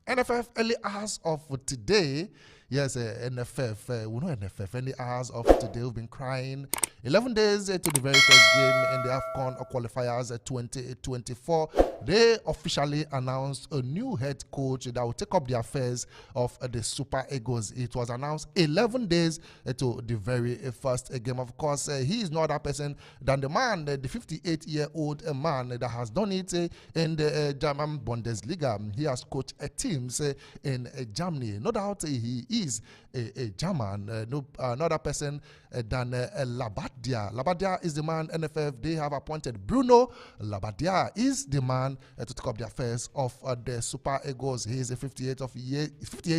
NFF early hours of today. Yes, NFF. We know NFF. Early hours of today, we've been crying. 11 days to the very first game in the AFCON qualifiers 2024. They officially announced a new head coach that will take up the affairs of the Super Eagles. It was announced 11 days to the very first game. Of course, he is no other person than the man, the 58-year-old man that has done it in the German Bundesliga. He has coached teams in Germany. No doubt he is a German, no other person than Labbadia. Labbadia is the man NFF. They have appointed Bruno. Labbadia is the man to take up the affairs of the Super Eagles. He is a 58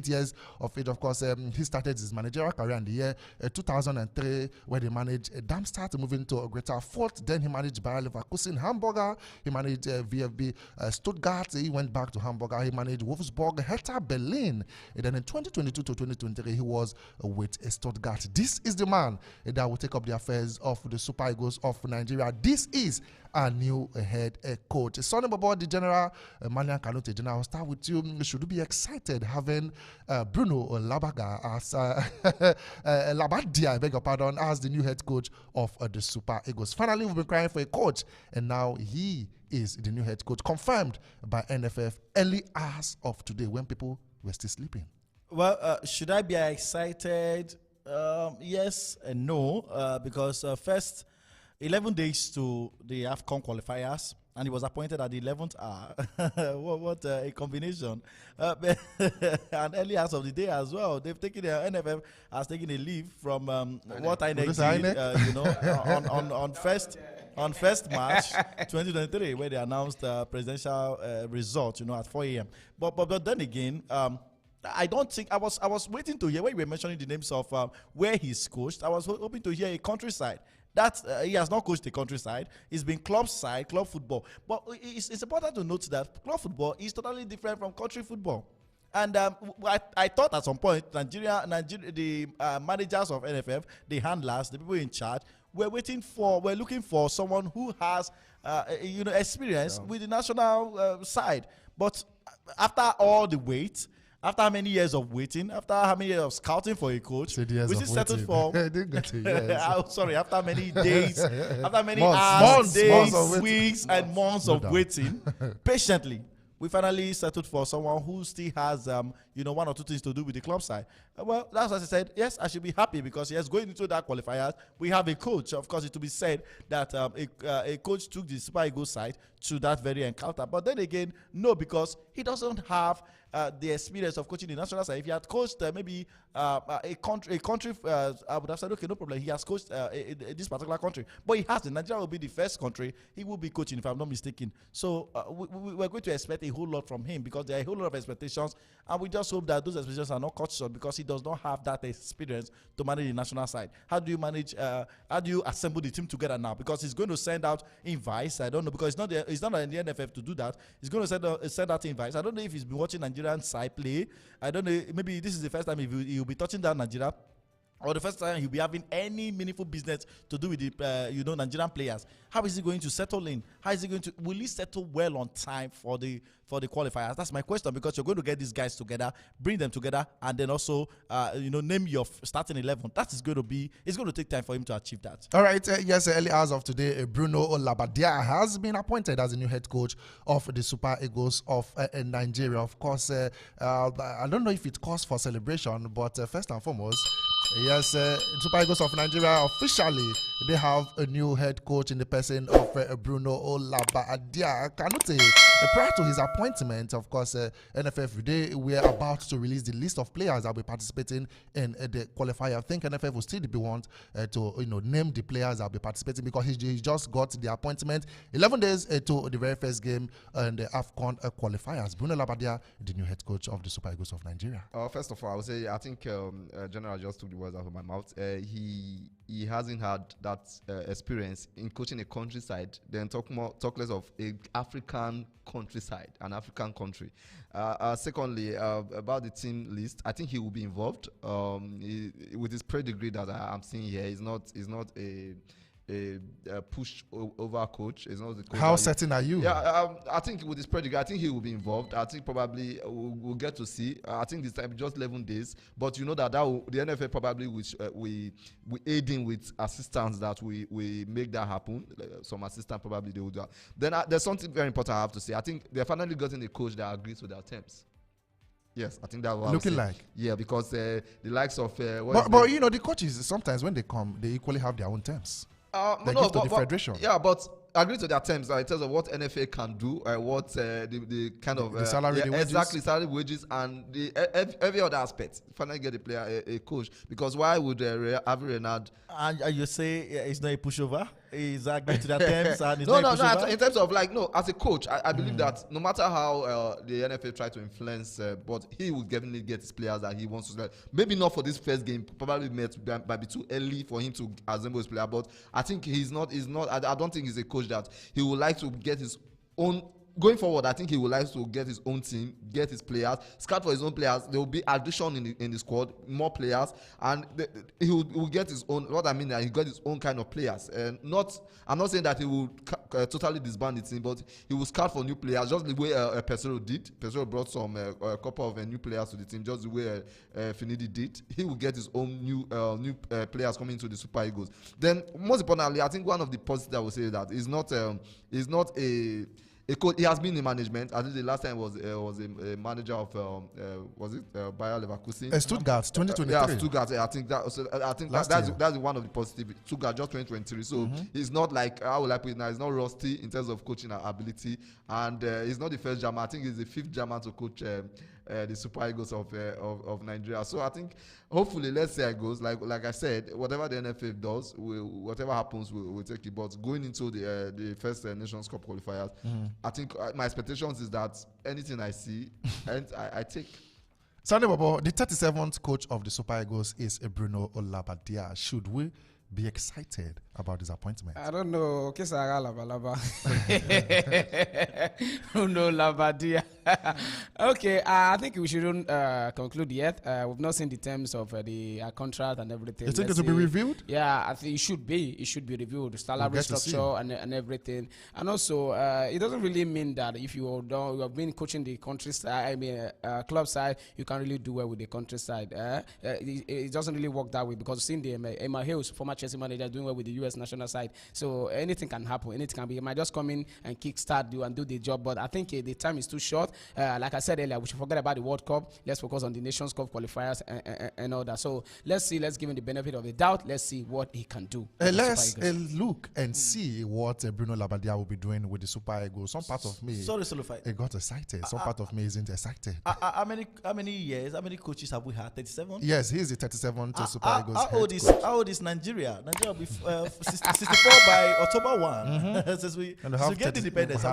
years of age. Of course, he started his managerial career in the year 2003, where they managed Darmstadt, moving to Greater Fürth. Then he managed Bayer Leverkusen, Hamburger. He managed VfB Stuttgart. He went back to Hamburger. He managed Wolfsburg, Hertha Berlin. And then in 2022 to 2023, he was with Stuttgart. This is the man that will take up the affairs of the Super Eagles of Nigeria. This is a new head coach. Sonny Bobo, the general, Malian Kanute General, I'll start with you. Should you be excited having Bruno Labbadia as Labbadia, I beg your pardon, as the new head coach of the Super Eagles? Finally, we've been crying for a coach, and now he is the new head coach, confirmed by NFF early hours of today when people were still sleeping. Well, should I be excited? Yes and no, because first, 11 days to the AFCON qualifiers, and he was appointed at the 11th hour. what a combination. And early hours of the day as well. They've taken, NFF has taken a leave from what I did, on 1st March 2023, where they announced presidential results, at 4 a.m. But then again, I don't think I was waiting to hear when you were mentioning the names of where he's coached. I was hoping to hear a countryside. That he has not coached the countryside. He's been club side, club football. But it's important to note that club football is totally different from country football. And I thought at some point, Nigeria, the managers of NFF, the handlers, the people in charge, were looking for someone who has, experience with the national side. But after all the wait, after how many years of waiting, after how many years of scouting for a coach, we still settled for. After how many days, after many hours, days, weeks, and months of waiting, patiently, we finally settled for someone who still has, one or two things to do with the club side. Well, that's what I said. Yes, I should be happy because yes, going into that qualifiers, we have a coach. Of course, it will be said that a coach took the Super Eagles side to that very encounter. But then again, no, because he doesn't have the experience of coaching the national side. If he had coached maybe a country, I would have said, okay, no problem. He has coached this particular country, but he hasn't. Nigeria will be the first country he will be coaching, if I'm not mistaken. So we're going to expect a whole lot from him because there are a whole lot of expectations, and we just hope that those expectations are not cut short because he does not have that experience to manage the national side. How do you manage? How do you assemble the team together now? Because he's going to send out invites. I don't know, because it's not in the NFF to do that. He's going to send out invites. I don't know if he's been watching Nigerian side play. I don't know. Maybe this is the first time he'll be touching down Nigeria, or the first time he'll be having any meaningful business to do with the Nigerian players. How is he going to settle in? How is he going to? Will he settle well on time for the qualifiers? That's my question, because you're going to get these guys together, bring them together, and then also name your starting 11. That is going to be. It's going to take time for him to achieve that. All right. Yes. Early hours of today, Bruno Labbadia has been appointed as the new head coach of the Super Eagles of Nigeria. Of course, I don't know if it calls for celebration, but first and foremost. Yes, Super Eagles of Nigeria officially, they have a new head coach in the person of Bruno Labbadia. Kanute, prior to his appointment, of course, NFF, they were about to release the list of players that will be participating in the qualifier. I think NFF will still be want to name the players that will be participating, because he just got the appointment 11 days to the very first game in the AFCON qualifiers. Bruno Labbadia, the new head coach of the Super Eagles of Nigeria. First of all, I would say I think General just took the words out of my mouth. He hasn't had that experience in coaching a countryside. Then talk less of an African countryside, an African country. Secondly, about the team list, I think he will be involved. With his pedigree that I'm seeing here, he's not a a push over coach. He's not the coach. How certain are you? Yeah, I think with this project, I think he will be involved. I think probably we'll get to see. I think this time just 11 days, but you know that the NFF probably we aid him with assistance that we make that happen. Some assistant probably they will do that. Then there's something very important I have to say. I think they finally gotten a coach that agrees with their terms. Yes, I think that's what looking like. Yeah, because the likes of but you know, the coaches sometimes when they come, they equally have their own terms. They give to the federation. Yeah, but agree to their terms in terms of what NFA can do, what the kind of the salary, the wages. Exactly, salary, wages, and every other aspect. Finally, get a player a coach, because why would Avi Renard? And you say it's not a pushover? Is agree to their terms? And it's no. pushover? In terms of as a coach, I believe that no matter how the NFA try to influence, but he will definitely get his players that he wants to select. Maybe not for this first game. Probably might be too early for him to assemble his player. But I think he's not. I don't think he's a coach that he would like to get his own. Going forward, I think he would like to get his own team, get his players, scout for his own players. There will be addition in the squad, more players, and he will get his own. What I mean is he got his own kind of players. And I'm not saying that he will totally disband the team, but he will scout for new players, just the way Pesero did. Pesero brought a couple of new players to the team, just the way Finidi did. He will get his own new players coming into the Super Eagles. Then, most importantly, I think one of the positives I will say that is not a coach. He has been in management. I think the last time was a manager of Bayer Leverkusen. Stuttgart, 2023. Yeah, Stuttgart. I think that's one of the positive. Stuttgart just 2023. So he's not like, how will I put it now? He's not rusty in terms of coaching ability, and he's not the first German. I think he's the fifth German to coach the Super Eagles of Nigeria. So I think hopefully, let's see how it goes. Like I said, whatever the NFF does, whatever happens, we'll take it. But going into the first Nations Cup qualifiers, I think my expectations is that anything I see, and I take. Sunday Bobo, the 37th coach of the Super Eagles is Bruno Labbadia. Should we be excited about this appointment? I don't know. Kesara Labbalaba. Bruno Labbadia. Okay, I think we shouldn't conclude yet. We've not seen the terms of the contract and everything. You think it will be reviewed? Yeah, I think it should be. It should be reviewed. Salary structure and everything. And also, it doesn't really mean that if you have been coaching the countryside, club side, you can really do well with the countryside. It doesn't really work that way, because seeing the Emma Hills, former Chelsea manager, doing well with the US national side. So anything can happen. Anything can be. It might just come in and kickstart you and do the job. But I think the time is too short. Like I said earlier, we should forget about the World Cup. Let's focus on the Nations Cup qualifiers and all that. So let's see. Let's give him the benefit of the doubt. Let's see what he can do. Let's look and see what Bruno Labbadia will be doing with the Super Eagles. Some part of me got excited. Some part of me isn't excited. How many coaches have we had? 37? Yes, he's the 37th Super Eagles. How old is Nigeria? Nigeria will be 64 by October 1. Since we get independence,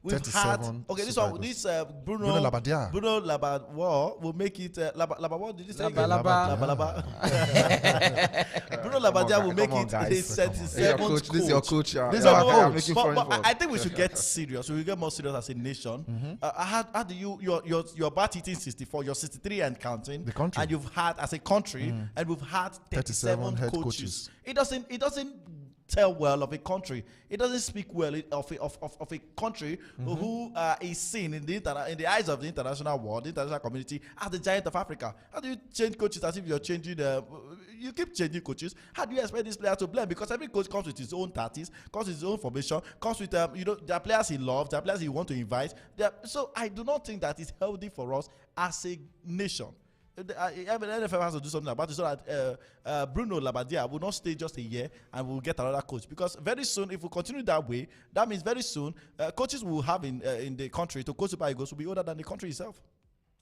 we've had Bruno Labbadia. Bruno Labbadia will make it Labba. Did you say Labba? Bruno Labbadia will make it his 37th coach. This is your coach. This is our coach. But I think we should get serious. We will get more serious as a nation. How do you're about hitting 64, you're 63 and counting, the country, and you've had as a country, and we've had 37 head coaches. It doesn't tell well of a country. It doesn't speak well of a country who is seen in the eyes of the international world, the international community, as the giant of Africa. How do you change coaches as if you're changing you keep changing coaches? How do you expect these players to blend? Because every coach comes with his own tactics, comes with his own formation, comes with there are players he loves, there are players he wants to invite. So I do not think that it's healthy for us as a nation. The NFF has to do something about it, so that Bruno Labbadia will not stay just a year and we'll get another coach. Because very soon, if we continue that way, that means very soon coaches we will have in the country to coach Super Eagles will be older than the country itself.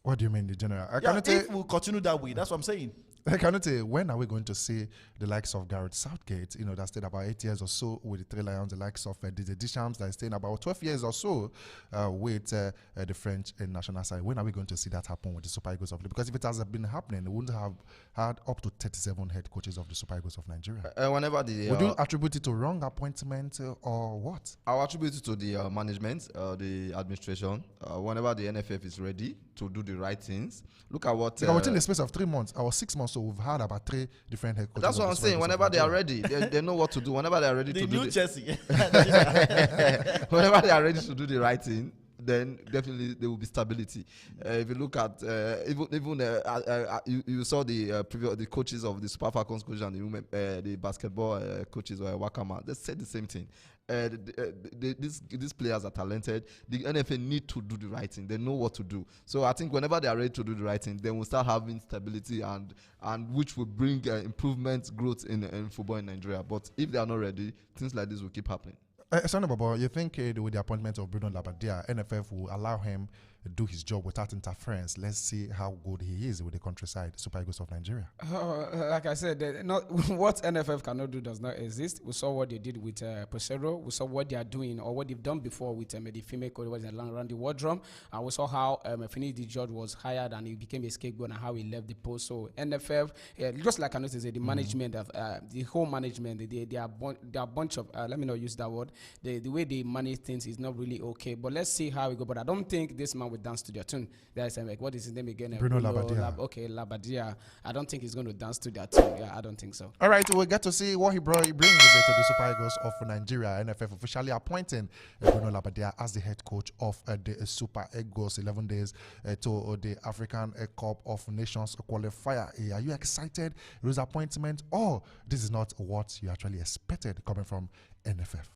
What do you mean, the general? If we continue that way, that's what I'm saying. I cannot say, when are we going to see the likes of Gareth Southgate, that stayed about 8 years or so with the Three Lions, the likes of Didier Deschamps that is staying about 12 years or so with the French national side? When are we going to see that happen with the Super Eagles of Nigeria? Because if it has been happening, we wouldn't have had up to 37 head coaches of the Super Eagles of Nigeria. Would you attribute it to wrong appointment or what? I'll attribute it to the management, the administration. Whenever the NFF is ready to do the right things, look at what... within the space of 3 months or 6 months, So we've had about 3 different head coaches. That's what I'm saying. Whenever they are ready, they know what to do. Whenever they are ready to do new Chelsea. whenever they are ready to do the right thing, then definitely there will be stability. If you look at you saw the coaches of the Super Falcons coaches and the basketball coaches Wakama, they said the same thing. These players are talented. The NFA need to do the right thing. They know what to do. So I think whenever they are ready to do the right thing, then we'll start having stability and which will bring improvement, growth in football in Nigeria. But if they are not ready, things like this will keep happening. Sonny Bobo, you think with the appointment of Bruno Labbadia, NFF will allow him to do his job without interference? Let's see how good he is with the countryside, Super Eagles of Nigeria. Like I said, what NFF cannot do does not exist. We saw what they did with Pesero. We saw what they are doing or what they've done before with the female coach around the wardroom. And we saw how Finidi George was hired and he became a scapegoat and how he left the post. So NFF, just like I noticed, the management of the whole management, they are a bunch of, let me not use that word, the way they manage things is not really okay. But let's see how we go. But I don't think this man will dance to their tune. There's like, what is his name again? Bruno Labbadia. Labbadia. I don't think he's going to dance to their tune. Yeah, I don't think so. All right, we'll get to see what he brings to the Super Eagles of Nigeria. NFF officially appointing Bruno Labbadia as the head coach of the Super Eagles. 11 days to the African Cup of Nations qualifier. Are you excited with his appointment, or this is not what you actually expected coming from NFF?